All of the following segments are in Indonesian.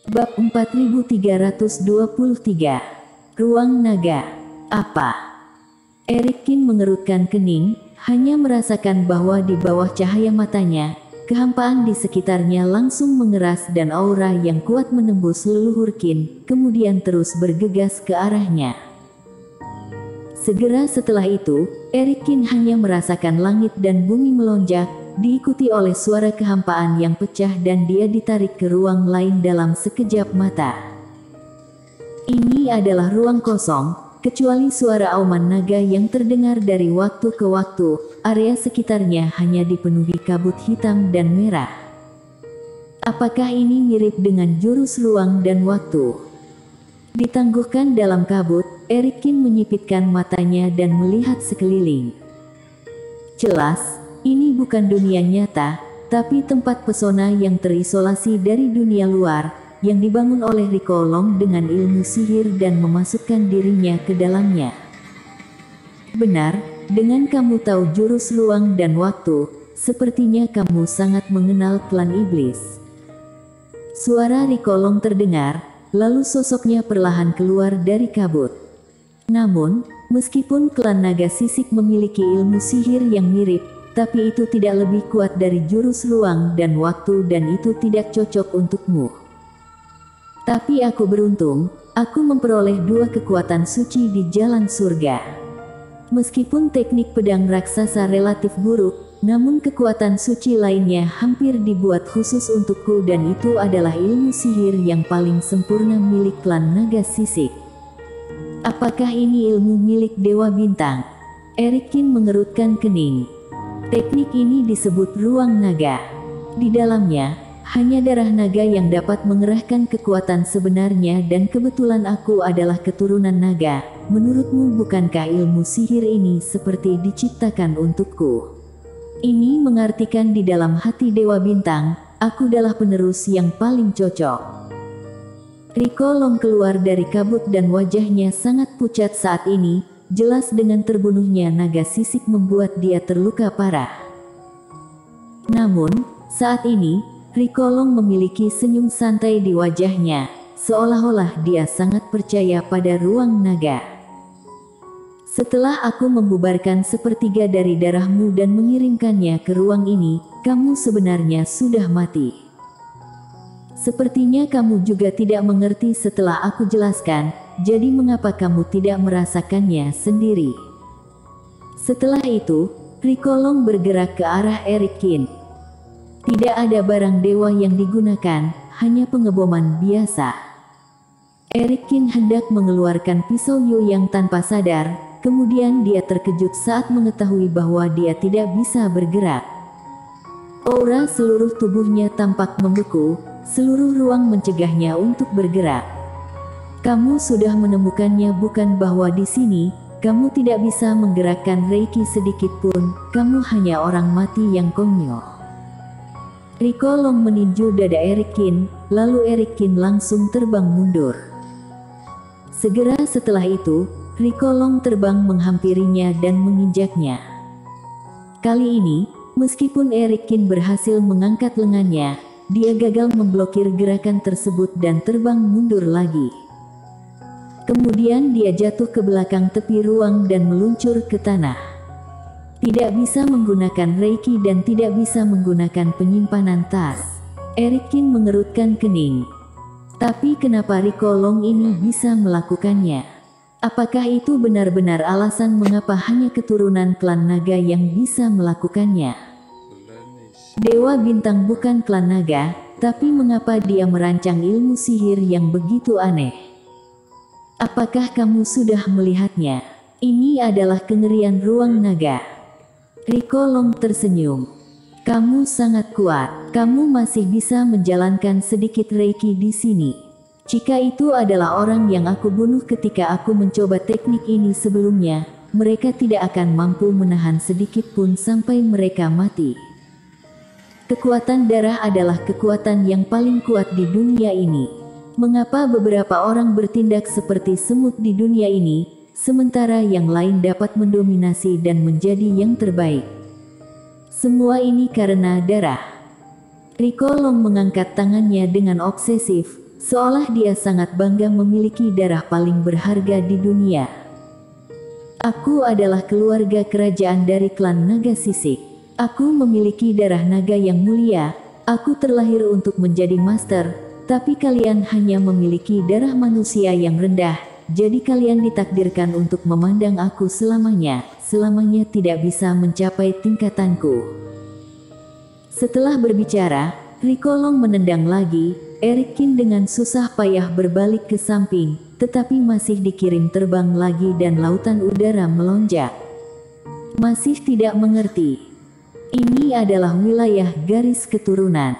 Bab 4323. Ruang Naga. Apa? Erikin mengerutkan kening, hanya merasakan bahwa di bawah cahaya matanya, kehampaan di sekitarnya langsung mengeras dan aura yang kuat menembus leluhur Qin, kemudian terus bergegas ke arahnya. Segera setelah itu, Erikin hanya merasakan langit dan bumi melonjak, diikuti oleh suara kehampaan yang pecah dan dia ditarik ke ruang lain dalam sekejap mata. Ini adalah ruang kosong, kecuali suara auman naga yang terdengar dari waktu ke waktu, area sekitarnya hanya dipenuhi kabut hitam dan merah. Apakah ini mirip dengan jurus ruang dan waktu? Ditangguhkan dalam kabut, Erikin menyipitkan matanya dan melihat sekeliling. Jelas, ini bukan dunia nyata, tapi tempat pesona yang terisolasi dari dunia luar, yang dibangun oleh Rico Long dengan ilmu sihir dan memasukkan dirinya ke dalamnya. Benar, dengan kamu tahu jurus ruang dan waktu, sepertinya kamu sangat mengenal klan iblis. Suara Rico Long terdengar, lalu sosoknya perlahan keluar dari kabut. Namun, meskipun klan naga sisik memiliki ilmu sihir yang mirip, tapi itu tidak lebih kuat dari jurus ruang dan waktu dan itu tidak cocok untukmu. Tapi aku beruntung, aku memperoleh 2 kekuatan suci di jalan surga. Meskipun teknik pedang raksasa relatif buruk, namun kekuatan suci lainnya hampir dibuat khusus untukku dan itu adalah ilmu sihir yang paling sempurna milik klan naga sisik. Apakah ini ilmu milik Dewa Bintang? Erikin mengerutkan kening. Teknik ini disebut ruang naga. Di dalamnya, hanya darah naga yang dapat mengerahkan kekuatan sebenarnya dan kebetulan aku adalah keturunan naga. Menurutmu bukankah ilmu sihir ini seperti diciptakan untukku? Ini mengartikan di dalam hati Dewa Bintang, aku adalah penerus yang paling cocok. Rico Long keluar dari kabut dan wajahnya sangat pucat saat ini. Jelas dengan terbunuhnya naga sisik membuat dia terluka parah. Namun, saat ini, Rico Long memiliki senyum santai di wajahnya, seolah-olah dia sangat percaya pada ruang naga. Setelah aku membubarkan sepertiga dari darahmu dan mengirimkannya ke ruang ini, kamu sebenarnya sudah mati. Sepertinya kamu juga tidak mengerti setelah aku jelaskan, jadi mengapa kamu tidak merasakannya sendiri? Setelah itu, Rico Long bergerak ke arah Erikin. Tidak ada barang dewa yang digunakan, hanya pengeboman biasa. Erikin hendak mengeluarkan pisau Yu yang tanpa sadar, kemudian dia terkejut saat mengetahui bahwa dia tidak bisa bergerak. Aura seluruh tubuhnya tampak membeku, seluruh ruang mencegahnya untuk bergerak. Kamu sudah menemukannya bukan bahwa di sini, kamu tidak bisa menggerakkan Reiki sedikit pun, kamu hanya orang mati yang konyol. Rico Long meninju dada Erikin, lalu Erikin langsung terbang mundur. Segera setelah itu, Rico Long terbang menghampirinya dan menginjaknya. Kali ini, meskipun Erikin berhasil mengangkat lengannya, dia gagal memblokir gerakan tersebut dan terbang mundur lagi. Kemudian dia jatuh ke belakang tepi ruang dan meluncur ke tanah. Tidak bisa menggunakan Reiki dan tidak bisa menggunakan penyimpanan tas. Erikin mengerutkan kening. Tapi kenapa Rico Long ini bisa melakukannya? Apakah itu benar-benar alasan mengapa hanya keturunan klan naga yang bisa melakukannya? Dewa Bintang bukan klan naga, tapi mengapa dia merancang ilmu sihir yang begitu aneh? Apakah kamu sudah melihatnya? Ini adalah kengerian ruang naga. Rico Long tersenyum. Kamu sangat kuat, kamu masih bisa menjalankan sedikit Reiki di sini. Jika itu adalah orang yang aku bunuh ketika aku mencoba teknik ini sebelumnya, mereka tidak akan mampu menahan sedikit pun sampai mereka mati. Kekuatan darah adalah kekuatan yang paling kuat di dunia ini. Mengapa beberapa orang bertindak seperti semut di dunia ini, sementara yang lain dapat mendominasi dan menjadi yang terbaik? Semua ini karena darah. Rico Long mengangkat tangannya dengan obsesif, seolah dia sangat bangga memiliki darah paling berharga di dunia. Aku adalah keluarga kerajaan dari klan naga sisik. Aku memiliki darah naga yang mulia. Aku terlahir untuk menjadi master, tapi kalian hanya memiliki darah manusia yang rendah. Jadi kalian ditakdirkan untuk memandang aku selamanya tidak bisa mencapai tingkatanku. Setelah berbicara, Rikolong menendang lagi. Erikin dengan susah payah berbalik ke samping, tetapi masih dikirim terbang lagi dan lautan udara melonjak. Masih tidak mengerti. Ini adalah wilayah garis keturunan.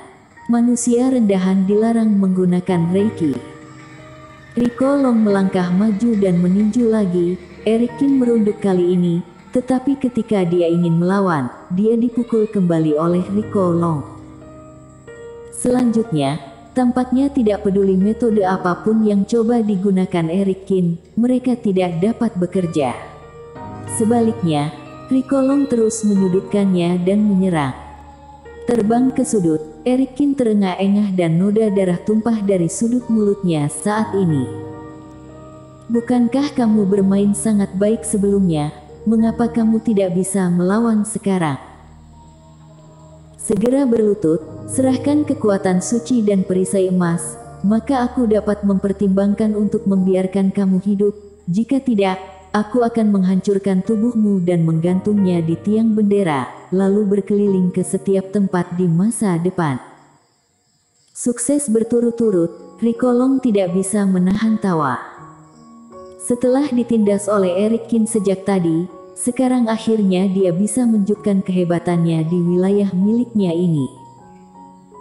Manusia rendahan dilarang menggunakan Reiki. Rikolong melangkah maju dan meninju lagi. Erikin merunduk kali ini, tetapi ketika dia ingin melawan, dia dipukul kembali oleh Rikolong. Selanjutnya, tampaknya tidak peduli metode apapun yang coba digunakan Erikin, mereka tidak dapat bekerja. Sebaliknya, Rikolong terus menyudutkannya dan menyerang. Terbang ke sudut, Erikin terengah-engah dan noda darah tumpah dari sudut mulutnya saat ini. Bukankah kamu bermain sangat baik sebelumnya? Mengapa kamu tidak bisa melawan sekarang? Segera berlutut, serahkan kekuatan suci dan perisai emas, maka aku dapat mempertimbangkan untuk membiarkan kamu hidup. Jika tidak, aku akan menghancurkan tubuhmu dan menggantungnya di tiang bendera, lalu berkeliling ke setiap tempat di masa depan. Sukses berturut-turut, Rikolong tidak bisa menahan tawa. Setelah ditindas oleh Erikin sejak tadi, sekarang akhirnya dia bisa menunjukkan kehebatannya di wilayah miliknya ini.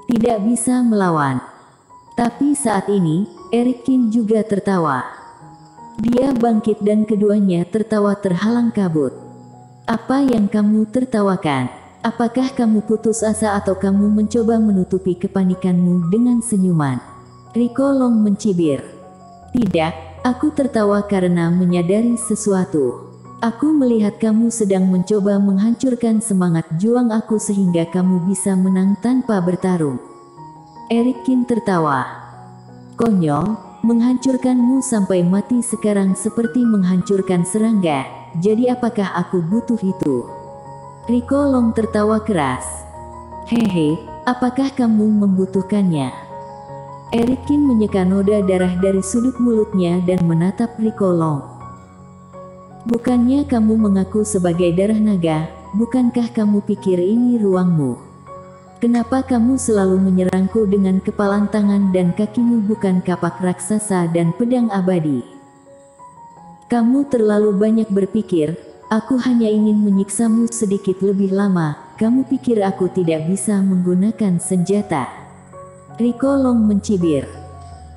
Tidak bisa melawan. Tapi saat ini, Erikin juga tertawa. Dia bangkit dan keduanya tertawa terhalang kabut. Apa yang kamu tertawakan? Apakah kamu putus asa atau kamu mencoba menutupi kepanikanmu dengan senyuman? Rikolong mencibir. Tidak, aku tertawa karena menyadari sesuatu. Aku melihat kamu sedang mencoba menghancurkan semangat juang aku sehingga kamu bisa menang tanpa bertarung. Erikin tertawa. Konyol, menghancurkanmu sampai mati sekarang seperti menghancurkan serangga, jadi apakah aku butuh itu? Rikolong tertawa keras. Hehe, apakah kamu membutuhkannya? Erikin menyeka noda darah dari sudut mulutnya dan menatap Rikolong. Bukannya kamu mengaku sebagai darah naga, bukankah kamu pikir ini ruangmu? Kenapa kamu selalu menyerangku dengan kepalan tangan dan kakimu bukan kapak raksasa dan pedang abadi? Kamu terlalu banyak berpikir, aku hanya ingin menyiksamu sedikit lebih lama, kamu pikir aku tidak bisa menggunakan senjata? Rikolong mencibir.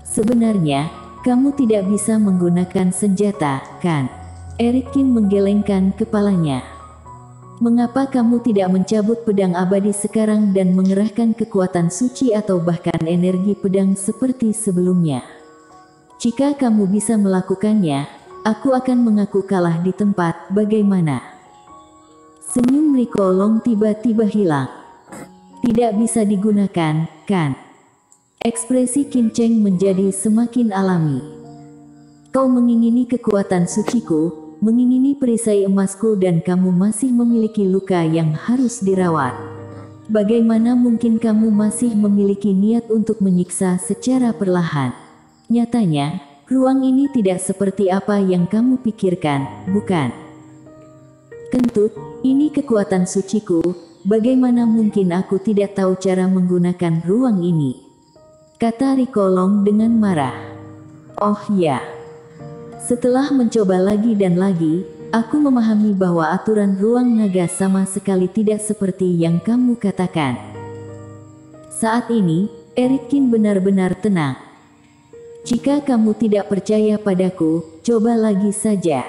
Sebenarnya, kamu tidak bisa menggunakan senjata, kan? Erikin menggelengkan kepalanya. Mengapa kamu tidak mencabut pedang abadi sekarang dan mengerahkan kekuatan suci atau bahkan energi pedang seperti sebelumnya? Jika kamu bisa melakukannya, aku akan mengaku kalah di tempat, bagaimana? Senyum Rikolong tiba-tiba hilang. Tidak bisa digunakan, kan? Ekspresi Qin Cheng menjadi semakin alami. Kau mengingini kekuatan suciku, mengingini perisai emasku dan kamu masih memiliki luka yang harus dirawat. Bagaimana mungkin kamu masih memiliki niat untuk menyiksa secara perlahan? Nyatanya, ruang ini tidak seperti apa yang kamu pikirkan, bukan? Kentut, ini kekuatan suciku, bagaimana mungkin aku tidak tahu cara menggunakan ruang ini? Kata Rikolong dengan marah. Oh ya. Setelah mencoba lagi dan lagi, aku memahami bahwa aturan ruang naga sama sekali tidak seperti yang kamu katakan. Saat ini, Erikin benar-benar tenang. Jika kamu tidak percaya padaku, coba lagi saja.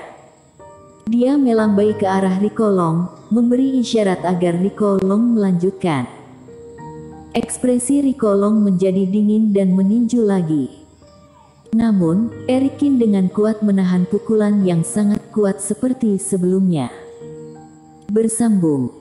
Dia melambai ke arah Rikolong, memberi isyarat agar Rikolong melanjutkan. Ekspresi Rikolong menjadi dingin dan meninju lagi. Namun, Erikin dengan kuat menahan pukulan yang sangat kuat seperti sebelumnya. Bersambung.